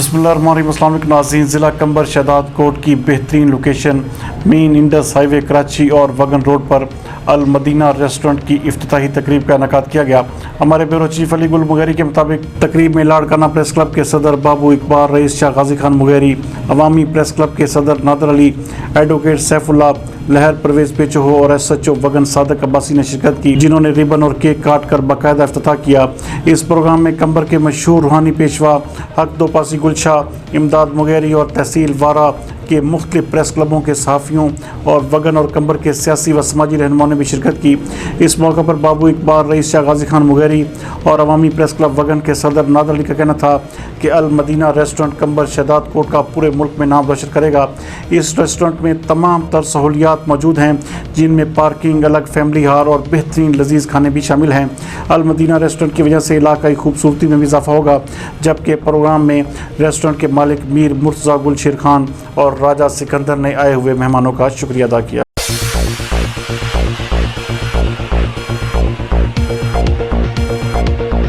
बिस्मिल्लाहिर्रहमानिर्रहीम। अस्सलाम वालेकुम नाज़रीन। ज़िला कंबर शहदाद कोट की बेहतरीन location main Indus highway Karachi और वगन रोड पर अल मदीना रेस्टोरेंट की इफ्तिताही तकरीब का इनेकाद किया गया। हमारे ब्यूरो चीफ अली गुल मुगैरी के मुताबिक तकरीब में लाड़काना प्रेस क्लब के सदर बाबू इकबाल, रईस शाह गाजी खान मुगैरी, अवामी प्रेस क्लब के सदर नादर अली, एडवोकेट सैफुल्लाह लहर, परवेज पेचो और SHO वगन सादक अब्बासी ने शिरकत की, जिन्होंने रिबन और केक काट कर बाकायदा इफ्तिताह किया। इस प्रोग्राम में कंबर के मशहूर रूहानी पेशवा हक दोपासी गुलशाह, इमदाद मुगैरी और तहसील वारा के मुख्तलिफ प्रेस क्लबों के सहाफ़ियों और वगन और कंबर के सियासी व समाजी रहनुमाओं ने भी शिरकत की। इस मौके पर बाबू इकबाल, रईस शाह गाजी खान मुगैरी और अवामी प्रेस क्लब वगन के सदर नादर अली का कहना था कि अल मदीना रेस्टोरेंट कंबर शहदाद कोट का पूरे मुल्क में नाम रोशन करेगा। इस रेस्टोरेंट में तमाम तर सहूलियात मौजूद हैं, जिनमें पार्किंग, अलग फैमिली हाल और बेहतरीन लजीज खाने भी शामिल हैं। अल मदीना रेस्टोरेंट की वजह से इलाकाई खूबसूरती में भी इजाफा होगा, जबकि प्रोग्राम में रेस्टोरेंट के मालिक मीर मुर्तज़ा गुल शेर खान और राजा सिकंदर ने आए हुए मेहमानों का शुक्रिया अदा किया।